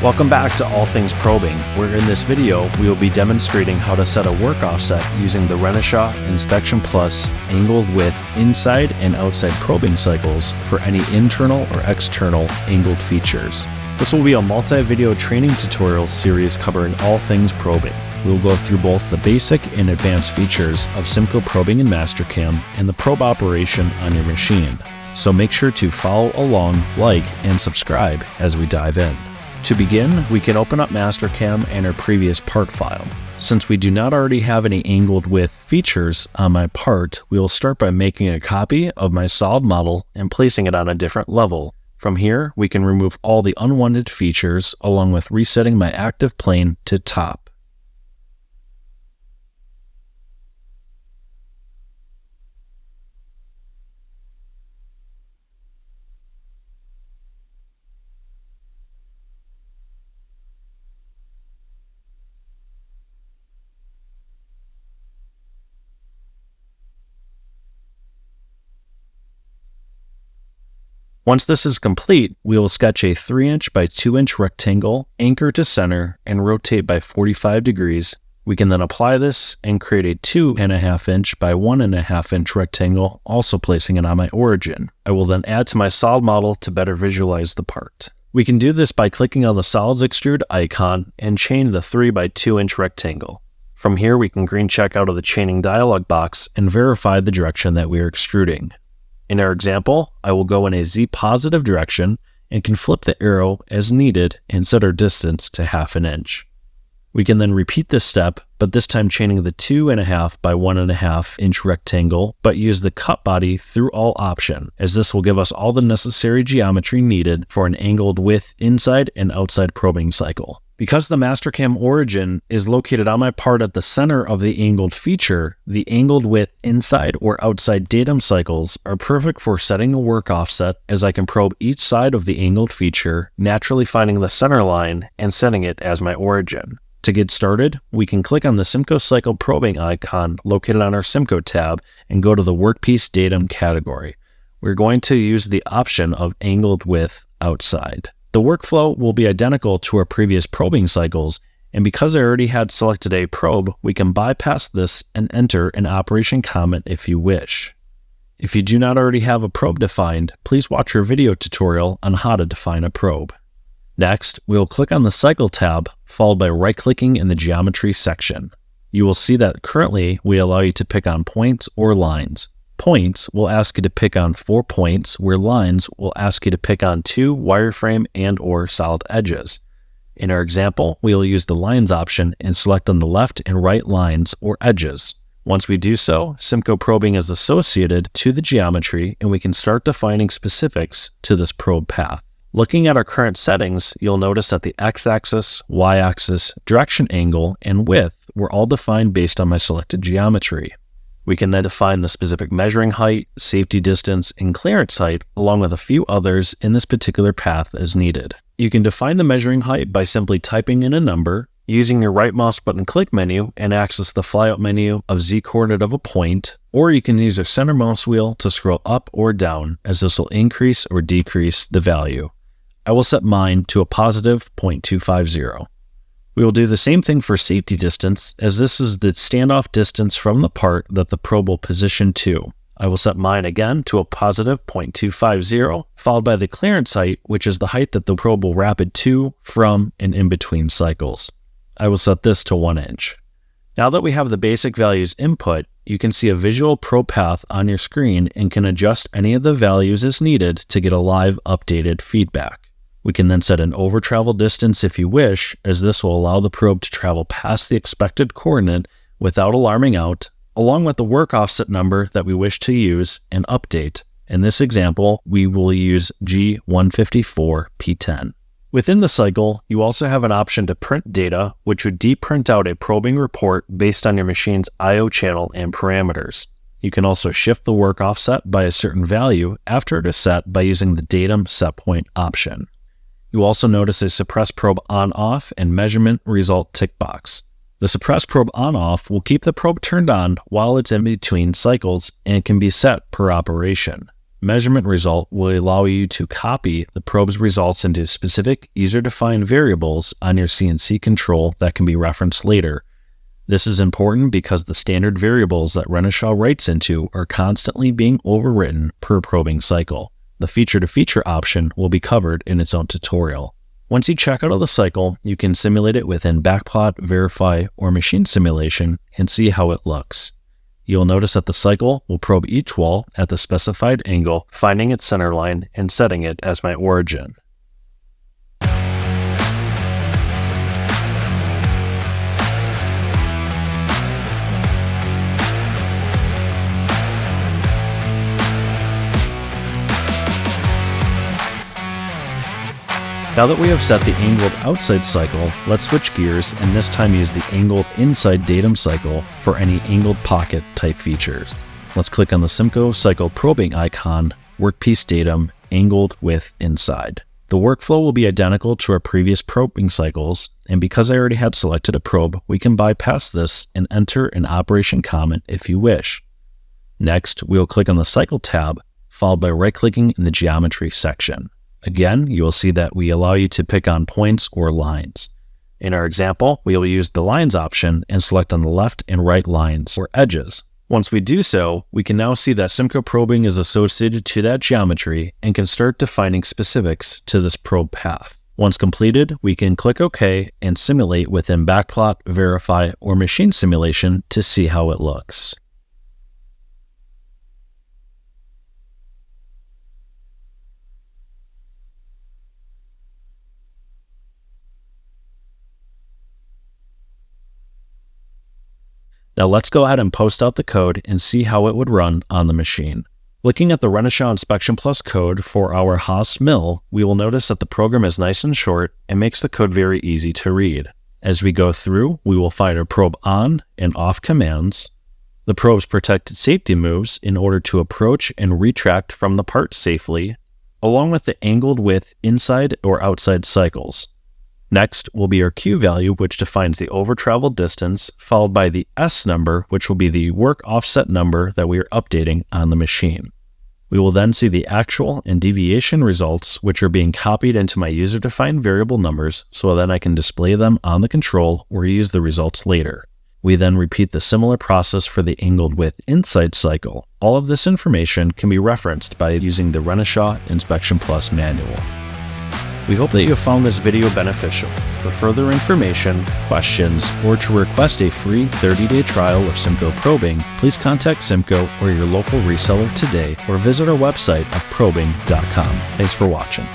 Welcome back to All Things Probing, where in this video we will be demonstrating how to set a work offset using the Renishaw Inspection Plus angled width inside and outside probing cycles for any internal or external angled features. This will be a multi-video training tutorial series covering all things probing. We will go through both the basic and advanced features of CIMCO probing in Mastercam and the probe operation on your machine. So make sure to follow along, like, and subscribe as we dive in. To begin, we can open up Mastercam and our previous part file. Since we do not already have any angled width features on my part, we will start by making a copy of my solid model and placing it on a different level. From here, we can remove all the unwanted features along with resetting my active plane to top. Once this is complete, we will sketch a 3" by 2" rectangle, anchor to center, and rotate by 45 degrees. We can then apply this and create a 2.5" by 1.5" rectangle, also placing it on my origin. I will then add to my solid model to better visualize the part. We can do this by clicking on the Solids Extrude icon and chain the 3" by 2" rectangle. From here, we can green check out of the chaining dialog box and verify the direction that we are extruding. In our example, I will go in a Z-positive direction and can flip the arrow as needed and set our distance to 1/2 inch. We can then repeat this step, but this time chaining the 2.5" by 1.5" rectangle, but use the cut body through all option, as this will give us all the necessary geometry needed for an angled width inside and outside probing cycle. Because the Mastercam origin is located on my part at the center of the angled feature, the angled width inside or outside datum cycles are perfect for setting a work offset, as I can probe each side of the angled feature, naturally finding the center line and setting it as my origin. To get started, we can click on the CIMCO Cycle Probing icon located on our CIMCO tab and go to the Workpiece Datum category. We're going to use the option of angled width outside. The workflow will be identical to our previous probing cycles, and because I already had selected a probe, we can bypass this and enter an operation comment if you wish. If you do not already have a probe defined, please watch our video tutorial on how to define a probe. Next, we will click on the Cycle tab, followed by right-clicking in the Geometry section. You will see that currently we allow you to pick on points or lines. Points will ask you to pick on 4 points, where lines will ask you to pick on 2 wireframe and or solid edges. In our example, we will use the lines option and select on the left and right lines or edges. Once we do so, CIMCO probing is associated to the geometry and we can start defining specifics to this probe path. Looking at our current settings, you'll notice that the x-axis, y-axis, direction angle, and width were all defined based on my selected geometry. We can then define the specific measuring height, safety distance, and clearance height, along with a few others in this particular path as needed. You can define the measuring height by simply typing in a number, using your right mouse button click menu and access the flyout menu of Z coordinate of a point, or you can use your center mouse wheel to scroll up or down, as this will increase or decrease the value. I will set mine to a positive 0.250. We will do the same thing for safety distance, as this is the standoff distance from the part that the probe will position to. I will set mine again to a positive 0.250, followed by the clearance height, which is the height that the probe will rapid to, from, and in between cycles. I will set this to 1 inch. Now that we have the basic values input, you can see a visual probe path on your screen and can adjust any of the values as needed to get a live updated feedback. We can then set an over travel distance if you wish, as this will allow the probe to travel past the expected coordinate without alarming out, along with the work offset number that we wish to use and update. In this example, we will use G154P10. Within the cycle, you also have an option to print data, which would deprint out a probing report based on your machine's I/O channel and parameters. You can also shift the work offset by a certain value after it is set by using the Datum Set Point option. You also notice a Suppress Probe On-Off and Measurement Result tick box. The Suppress Probe On-Off will keep the probe turned on while it's in between cycles and can be set per operation. Measurement result will allow you to copy the probe's results into specific user-defined variables on your CNC control that can be referenced later. This is important because the standard variables that Renishaw writes into are constantly being overwritten per probing cycle. The feature-to-feature option will be covered in its own tutorial. Once you check out of the cycle, you can simulate it within Backplot, Verify, or Machine Simulation and see how it looks. You'll notice that the cycle will probe each wall at the specified angle, finding its center line and setting it as my origin. Now that we have set the angled outside cycle, let's switch gears and this time use the angled inside datum cycle for any angled pocket type features. Let's click on the CIMCO cycle probing icon, workpiece datum, angled with inside. The workflow will be identical to our previous probing cycles, and because I already had selected a probe, we can bypass this and enter an operation comment if you wish. Next, we will click on the cycle tab, followed by right-clicking in the geometry section. Again, you will see that we allow you to pick on points or lines. In our example, we will use the lines option and select on the left and right lines or edges. Once we do so, we can now see that CIMCO probing is associated to that geometry and can start defining specifics to this probe path. Once completed, we can click OK and simulate within Backplot, Verify, or Machine Simulation to see how it looks. Now let's go ahead and post out the code and see how it would run on the machine. Looking at the Renishaw Inspection Plus code for our Haas mill, we will notice that the program is nice and short and makes the code very easy to read. As we go through, we will find our probe on and off commands, the probe's protected safety moves in order to approach and retract from the part safely, along with the angled with inside or outside cycles. Next will be our Q value, which defines the over-traveled distance, followed by the S number, which will be the work offset number that we are updating on the machine. We will then see the actual and deviation results, which are being copied into my user-defined variable numbers so that I can display them on the control or use the results later. We then repeat the similar process for the angled with inside cycle. All of this information can be referenced by using the Renishaw Inspection Plus manual. We hope that you have found this video beneficial. For further information, questions, or to request a free 30-day trial of CIMCO probing, please contact CIMCO or your local reseller today or visit our website of probing.com. Thanks for watching.